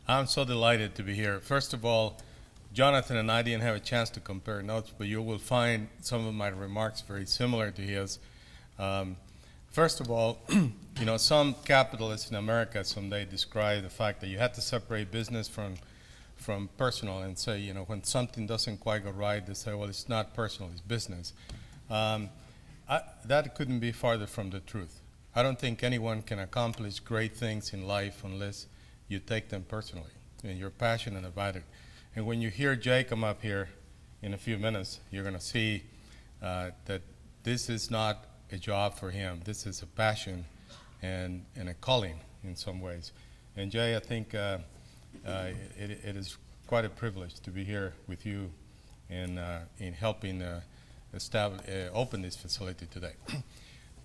I'm so delighted to be here. First of all, Jonathan and I didn't have a chance to compare notes, but you will find some of my remarks very similar to his. First of all, you know, some capitalists in America someday describe the fact that you have to separate business from personal and say, you know, when something doesn't quite go right, they say, well, it's not personal, it's business. That couldn't be farther from the truth. I don't think anyone can accomplish great things in life unless you take them personally and you're passionate about it. And when you hear Jay come up here in a few minutes, you're going to see that this is not a job for him. This is a passion and a calling in some ways. And Jay, I think it is quite a privilege to be here with you in helping open this facility today.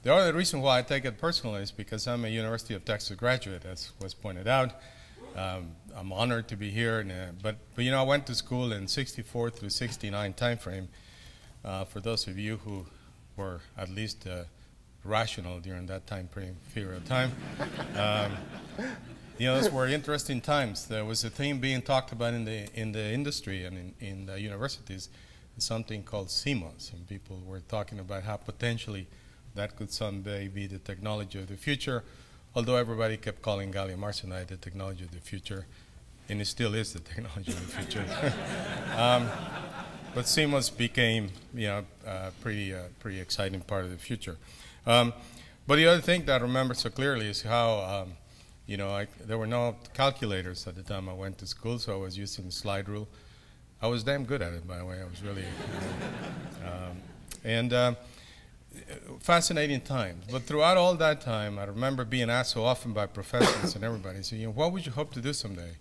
The other reason why I take it personally is because I'm a University of Texas graduate, as was pointed out. I'm honored to be here, but you know, I went to school in '64 through '69 time frame. For those of you who were at least rational during that time period of time, you know, those were interesting times. There was a thing being talked about in the industry and in the universities, something called CMOS, and people were talking about how potentially that could someday be the technology of the future, although everybody kept calling gallium arsenide the technology of the future, and it still is the technology of the future. But CMOS became, you know, pretty exciting part of the future. But the other thing that I remember so clearly is how, you know, there were no calculators at the time I went to school, so I was using the slide rule. I was damn good at it, by the way. I was really, fascinating times. But throughout all that time, I remember being asked so often by professors and everybody, so, you know, what would you hope to do someday,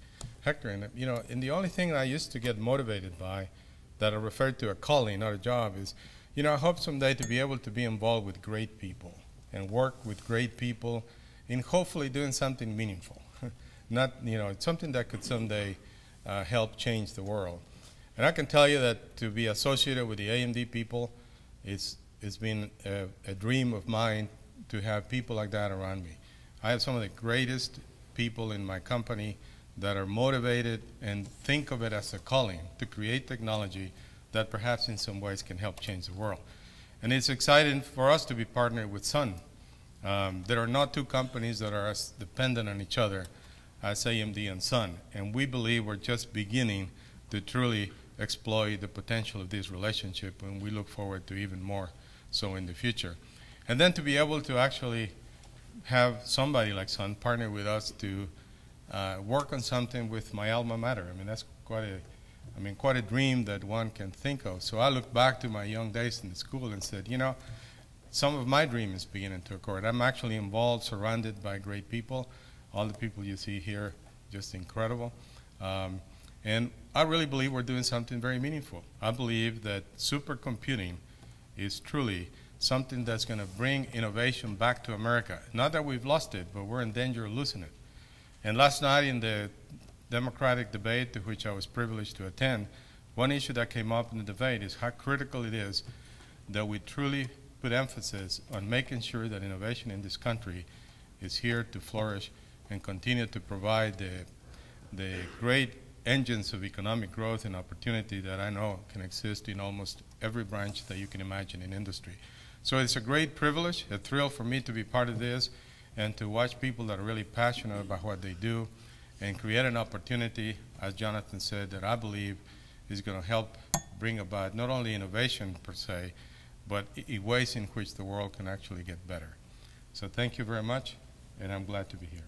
Hector? And, you know, and the only thing I used to get motivated by, that I referred to a calling, not a job, is, you know, I hope someday to be able to be involved with great people and work with great people in hopefully doing something meaningful. Not, you know, something that could someday help change the world. And I can tell you that to be associated with the AMD people, it's been a dream of mine to have people like that around me. I have some of the greatest people in my company that are motivated and think of it as a calling to create technology that perhaps in some ways can help change the world. And it's exciting for us to be partnered with Sun. There are not two companies that are as dependent on each other as AMD and Sun. And we believe we're just beginning to truly exploit the potential of this relationship, and we look forward to even more so in the future. And then to be able to actually have somebody like Sun partner with us to work on something with my alma mater. I mean, that's quite a dream that one can think of. So I look back to my young days in the school and said, you know, some of my dream is beginning to occur. I'm actually involved, surrounded by great people. All the people you see here, just incredible. And I really believe we're doing something very meaningful. I believe that supercomputing is truly something that's going to bring innovation back to America. Not that we've lost it, but we're in danger of losing it. And last night in the Democratic debate to which I was privileged to attend, one issue that came up in the debate is how critical it is that we truly put emphasis on making sure that innovation in this country is here to flourish and continue to provide the great engines of economic growth and opportunity that I know can exist in almost every branch that you can imagine in industry. So it's a great privilege, a thrill for me to be part of this and to watch people that are really passionate about what they do and create an opportunity, as Jonathan said, that I believe is going to help bring about not only innovation per se, but ways in which the world can actually get better. So thank you very much, and I'm glad to be here.